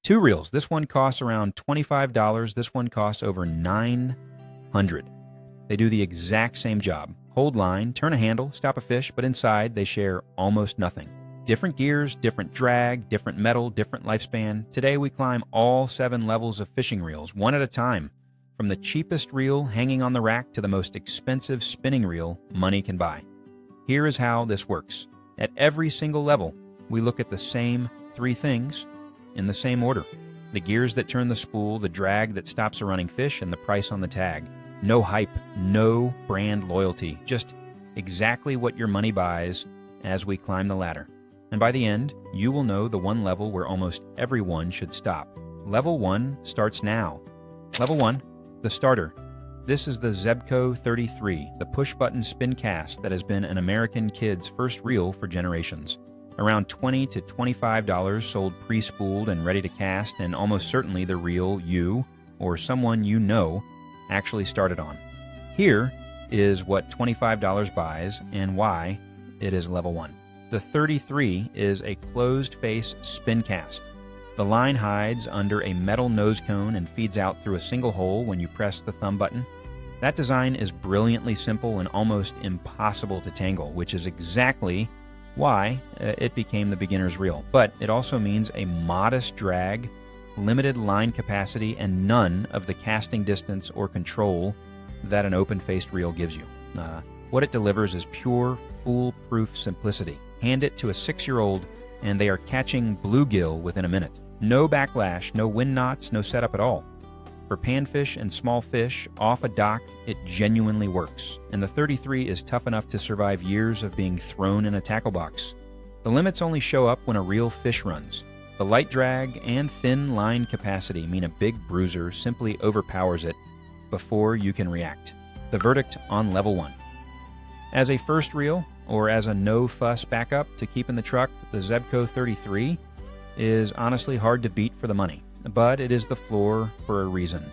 Two reels. This one costs around $25. This one costs over $900. They do the exact same job. Hold line, turn a handle, stop a fish, but inside they share almost nothing. Different gears, different drag, different metal, different lifespan. Today we climb all 7 levels of fishing reels, one at a time, from the cheapest reel hanging on the rack to the most expensive spinning reel money can buy. Here is how this works. At every single level, we look at the same 3 things in the same order. The gears that turn the spool, the drag that stops a running fish, and the price on the tag. No hype, no brand loyalty, just exactly what your money buys as we climb the ladder. And by the end, you will know the one level where almost everyone should stop. Level 1 starts now. Level 1, the starter. This is the Zebco 33, the push-button spin cast that has been an American kid's first reel for generations. Around $20 to $25 sold pre-spooled and ready to cast, and almost certainly the reel you, or someone you know, actually started on. Here is what $25 buys and why it is level 1. The 33 is a closed-face spin cast. The line hides under a metal nose cone and feeds out through a single hole when you press the thumb button. That design is brilliantly simple and almost impossible to tangle, which is exactly why it became the beginner's reel. But it also means a modest drag, limited line capacity, and none of the casting distance or control that an open-faced reel gives you. What it delivers is pure, foolproof simplicity. Hand it to a 6-year-old and they are catching bluegill within a minute. No backlash, no wind knots, no setup at all. For panfish and small fish off a dock, it genuinely works, and the 33 is tough enough to survive years of being thrown in a tackle box. The limits only show up when a real fish runs. The light drag and thin line capacity mean a big bruiser simply overpowers it before you can react. The verdict on level 1. As a first reel, or as a no-fuss backup to keep in the truck, the Zebco 33 is honestly hard to beat for the money, but it is the floor for a reason.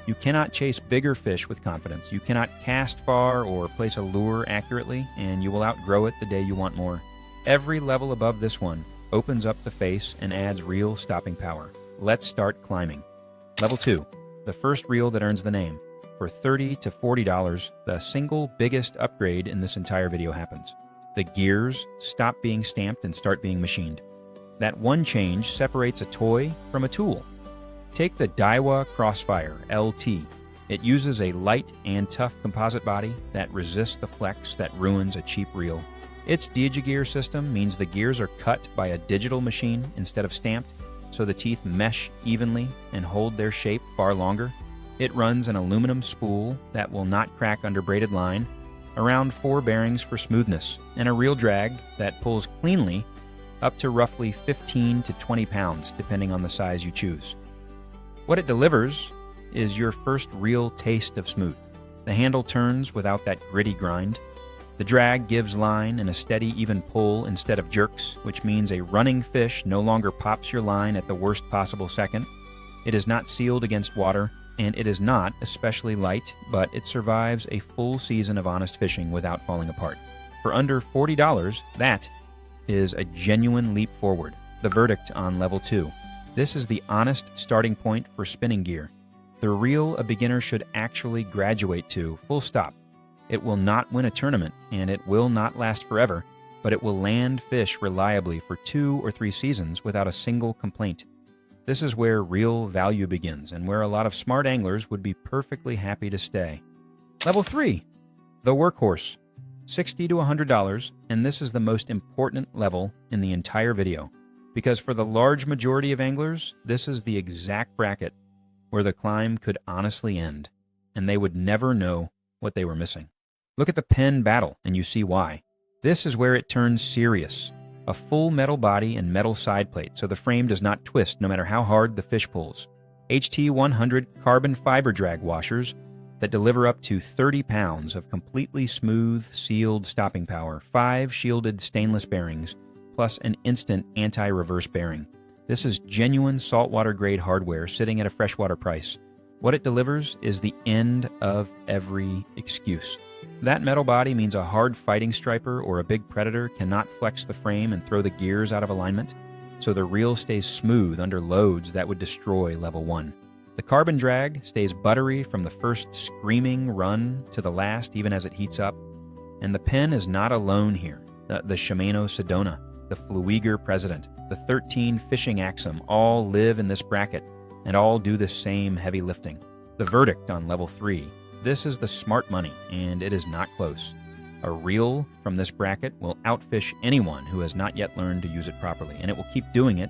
You cannot chase bigger fish with confidence. You cannot cast far or place a lure accurately, and you will outgrow it the day you want more. Every level above this one opens up the face and adds real stopping power. Let's start climbing. Level 2, the first reel that earns the name. For $30 to $40, the single biggest upgrade in this entire video happens. The gears stop being stamped and start being machined. That one change separates a toy from a tool. Take the Daiwa Crossfire LT. It uses a light and tough composite body that resists the flex that ruins a cheap reel. Its Digigear system means the gears are cut by a digital machine instead of stamped, so the teeth mesh evenly and hold their shape far longer. It runs an aluminum spool that will not crack under braided line, around 4 bearings for smoothness, and a reel drag that pulls cleanly up to roughly 15 to 20 pounds, depending on the size you choose. What it delivers is your first real taste of smooth. The handle turns without that gritty grind. The drag gives line in a steady, even pull instead of jerks, which means a running fish no longer pops your line at the worst possible second. It is not sealed against water, and it is not especially light, but it survives a full season of honest fishing without falling apart. For under $40, that is a genuine leap forward. The verdict on level 2. This is the honest starting point for spinning gear. The reel a beginner should actually graduate to, full stop. It will not win a tournament, and it will not last forever, but it will land fish reliably for 2 or 3 seasons without a single complaint. This is where real value begins, and where a lot of smart anglers would be perfectly happy to stay. Level 3, the workhorse. $60 to $100, and this is the most important level in the entire video, because for the large majority of anglers, this is the exact bracket where the climb could honestly end, and they would never know what they were missing. Look at the Penn Battle, and you see why. This is where it turns serious. A full metal body and metal side plate, so the frame does not twist no matter how hard the fish pulls. HT100 carbon fiber drag washers that deliver up to 30 pounds of completely smooth, sealed stopping power, 5 shielded stainless bearings, plus an instant anti-reverse bearing. This is genuine saltwater-grade hardware sitting at a freshwater price. What it delivers is the end of every excuse. That metal body means a hard fighting striper or a big predator cannot flex the frame and throw the gears out of alignment. so the reel stays smooth under loads that would destroy level 1. The carbon drag stays buttery from the first screaming run to the last, even as it heats up. And the Penn is not alone here. The Shimano Sedona, the Fluiger President, the 13 Fishing Axum all live in this bracket and all do the same heavy lifting. The verdict on level 3, this is the smart money, and it is not close. A reel from this bracket will outfish anyone who has not yet learned to use it properly, and it will keep doing it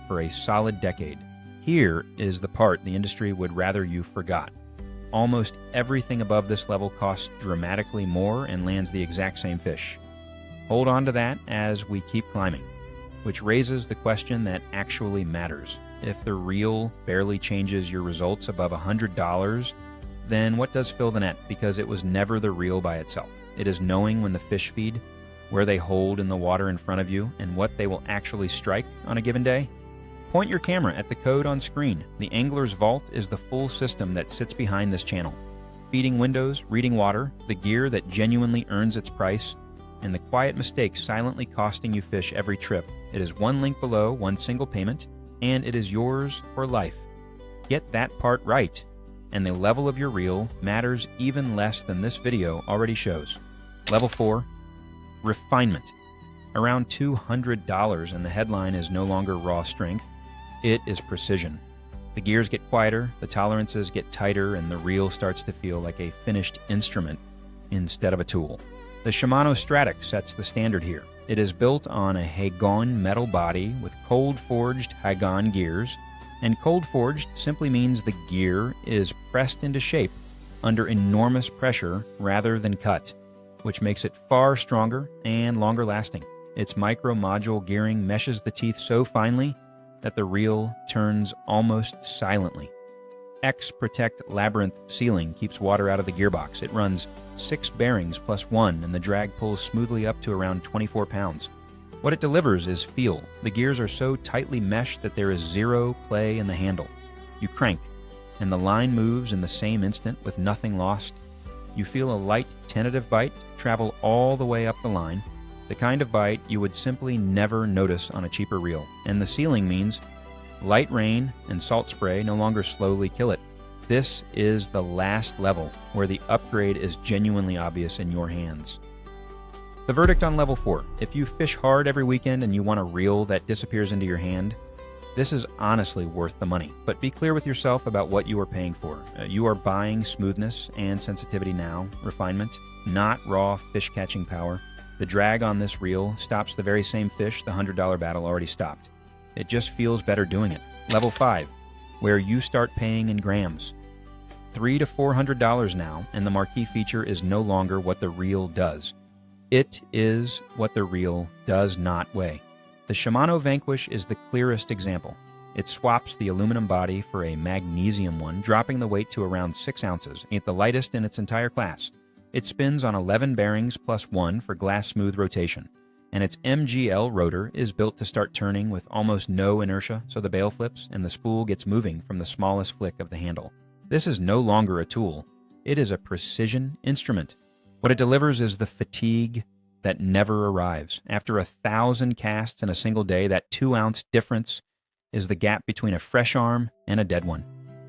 for a solid decade. Here is the part the industry would rather you forgot. Almost everything above this level costs dramatically more and lands the exact same fish. Hold on to that as we keep climbing, which raises the question that actually matters. If the reel barely changes your results above $100, then what does fill the net? Because it was never the reel by itself. It is knowing when the fish feed, where they hold in the water in front of you, and what they will actually strike on a given day. Point your camera at the code on screen. The Angler's Vault is the full system that sits behind this channel. Feeding windows, reading water, the gear that genuinely earns its price, and the quiet mistakes silently costing you fish every trip. It is one link below, one single payment, and it is yours for life. Get that part right, and the level of your reel matters even less than this video already shows. Level 4, refinement. Around $200, and the headline is no longer raw strength. It is precision. The gears get quieter, the tolerances get tighter, and the reel starts to feel like a finished instrument instead of a tool. The Shimano Stradic sets the standard here. It is built on a Hagon metal body with cold-forged Hagon gears, and cold-forged simply means the gear is pressed into shape under enormous pressure rather than cut, which makes it far stronger and longer lasting. Its micro-module gearing meshes the teeth so finely that the reel turns almost silently. X-Protect Labyrinth sealing keeps water out of the gearbox. It runs 6 bearings plus 1, and the drag pulls smoothly up to around 24 pounds. What it delivers is feel. The gears are so tightly meshed that there is zero play in the handle. You crank, and the line moves in the same instant with nothing lost. You feel a light, tentative bite travel all the way up the line, the kind of bite you would simply never notice on a cheaper reel. And the sealing means light rain and salt spray no longer slowly kill it. This is the last level where the upgrade is genuinely obvious in your hands. The verdict on level 4. If you fish hard every weekend and you want a reel that disappears into your hand, this is honestly worth the money. But be clear with yourself about what you are paying for. You are buying smoothness and sensitivity now, refinement, not raw fish-catching power. The drag on this reel stops the very same fish the $100 battle already stopped. It just feels better doing it. Level 5, where you start paying in grams. $300 to $400 now, and the marquee feature is no longer what the reel does. It is what the reel does not weigh. The Shimano Vanquish is the clearest example. It swaps the aluminum body for a magnesium one, dropping the weight to around 6 ounces, ain't the lightest in its entire class. It spins on 11 bearings plus 1 for glass-smooth rotation, and its MGL rotor is built to start turning with almost no inertia, so the bail flips and the spool gets moving from the smallest flick of the handle. This is no longer a tool. It is a precision instrument. What it delivers is the fatigue that never arrives. After 1,000 casts in a single day, that 2-ounce difference is the gap between a fresh arm and a dead one.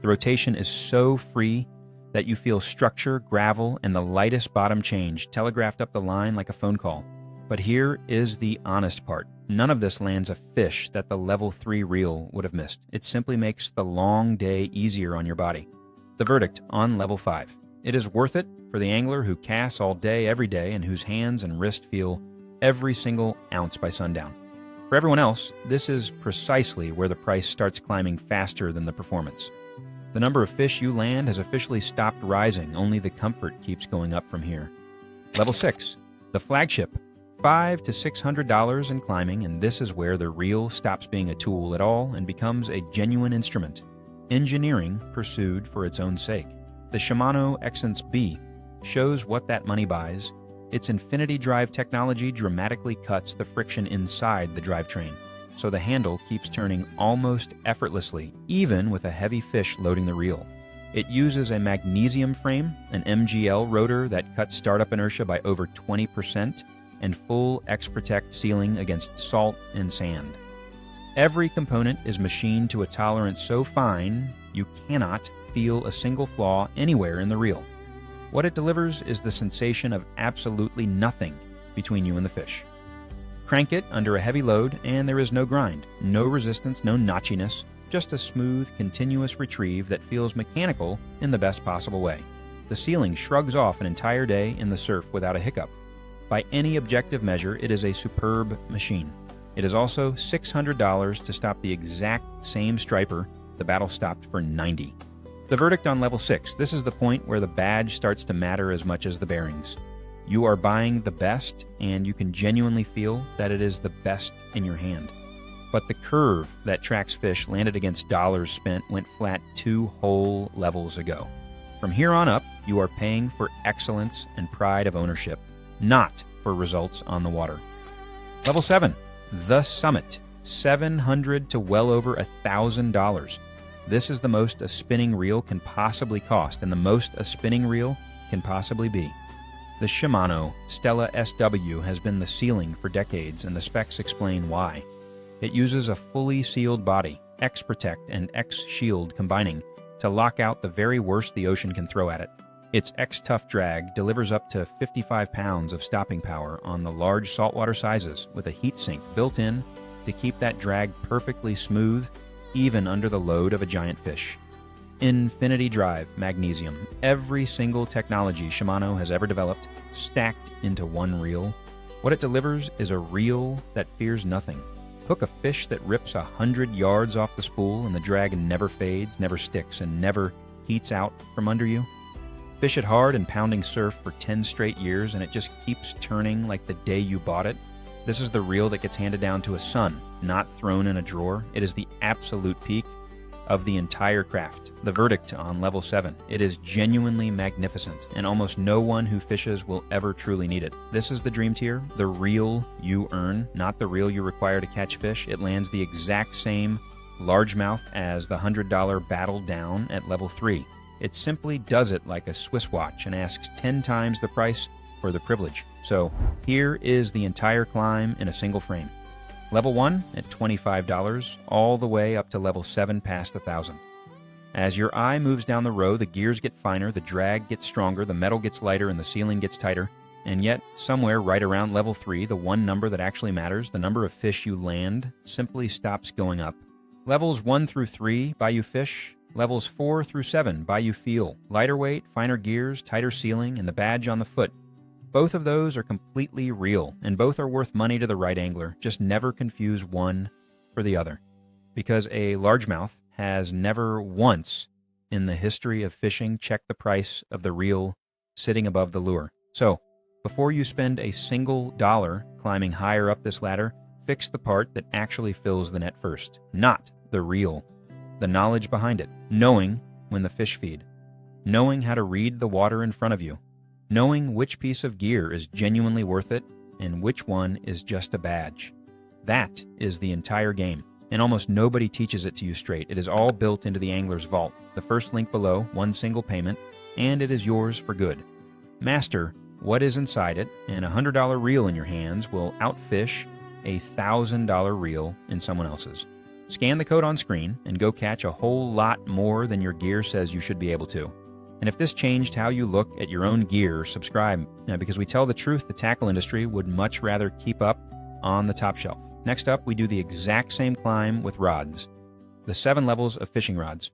The rotation is so free that you feel structure, gravel, and the lightest bottom change telegraphed up the line like a phone call. But here is the honest part. None of this lands a fish that the level 3 reel would have missed. It simply makes the long day easier on your body. The verdict on level 5. It is worth it for the angler who casts all day, every day, and whose hands and wrist feel every single ounce by sundown. For everyone else, this is precisely where the price starts climbing faster than the performance. The number of fish you land has officially stopped rising, only the comfort keeps going up from here. Level 6, the flagship. $500 to $600 in climbing, and this is where the reel stops being a tool at all and becomes a genuine instrument. Engineering pursued for its own sake. The Shimano Exsence B shows what that money buys. Its infinity drive technology dramatically cuts the friction inside the drivetrain, so the handle keeps turning almost effortlessly, even with a heavy fish loading the reel. It uses a magnesium frame, an MGL rotor that cuts startup inertia by over 20%, and full X-Protect sealing against salt and sand. Every component is machined to a tolerance so fine you cannot feel a single flaw anywhere in the reel. What it delivers is the sensation of absolutely nothing between you and the fish. Crank it under a heavy load and there is no grind, no resistance, no notchiness, just a smooth, continuous retrieve that feels mechanical in the best possible way. The sealing shrugs off an entire day in the surf without a hiccup. By any objective measure, it is a superb machine. It is also $600 to stop the exact same striper the Battle stopped for $90. The verdict on level 6. This is the point where the badge starts to matter as much as the bearings. You are buying the best, and you can genuinely feel that it is the best in your hand. But the curve that tracks fish landed against dollars spent went flat 2 whole levels ago. From here on up, you are paying for excellence and pride of ownership, not for results on the water. Level 7. The Summit. $700 to well over $1,000. This is the most a spinning reel can possibly cost, and the most a spinning reel can possibly be. The Shimano Stella SW has been the ceiling for decades, and the specs explain why. It uses a fully sealed body, X-Protect and X-Shield combining, to lock out the very worst the ocean can throw at it. Its X-Tough drag delivers up to 55 pounds of stopping power on the large saltwater sizes with a heat sink built in to keep that drag perfectly smooth, even under the load of a giant fish. Infinity Drive Magnesium. Every single technology Shimano has ever developed, stacked into one reel. What it delivers is a reel that fears nothing. Hook a fish that rips 100 yards off the spool and the drag never fades, never sticks, and never heats out from under you. Fish it hard in pounding surf for 10 straight years and it just keeps turning like the day you bought it. This is the reel that gets handed down to a son, not thrown in a drawer. It is the absolute peak of the entire craft. The verdict on level 7. It is genuinely magnificent, and almost no one who fishes will ever truly need it. This is the dream tier, the reel you earn, not the reel you require to catch fish. It lands the exact same largemouth as the $100 Battle down at level 3. It simply does it like a Swiss watch and asks 10 times the price for the privilege. So here is the entire climb in a single frame. Level 1 at $25, all the way up to level 7 past $1,000. As your eye moves down the row, the gears get finer, the drag gets stronger, the metal gets lighter, and the sealing gets tighter. And yet, somewhere right around level 3, the one number that actually matters, the number of fish you land, simply stops going up. Levels 1 through 3 buy you fish. Levels 4 through 7 buy you feel. Lighter weight, finer gears, tighter sealing, and the badge on the foot. Both of those are completely real, and both are worth money to the right angler. Just never confuse one for the other. Because a largemouth has never once in the history of fishing checked the price of the reel sitting above the lure. So, before you spend a single dollar climbing higher up this ladder, fix the part that actually fills the net first, not the reel. The knowledge behind it, knowing when the fish feed, knowing how to read the water in front of you, knowing which piece of gear is genuinely worth it and which one is just a badge. That is the entire game, and almost nobody teaches it to you straight. It is all built into the angler's vault. The first link below, one single payment, and it is yours for good. Master what is inside it, and a $100 reel in your hands will outfish a $1,000 reel in someone else's. Scan the code on screen and go catch a whole lot more than your gear says you should be able to. And if this changed how you look at your own gear, subscribe. Now, because we tell the truth, the tackle industry would much rather keep up on the top shelf. Next up, we do the exact same climb with rods. The 7 levels of fishing rods.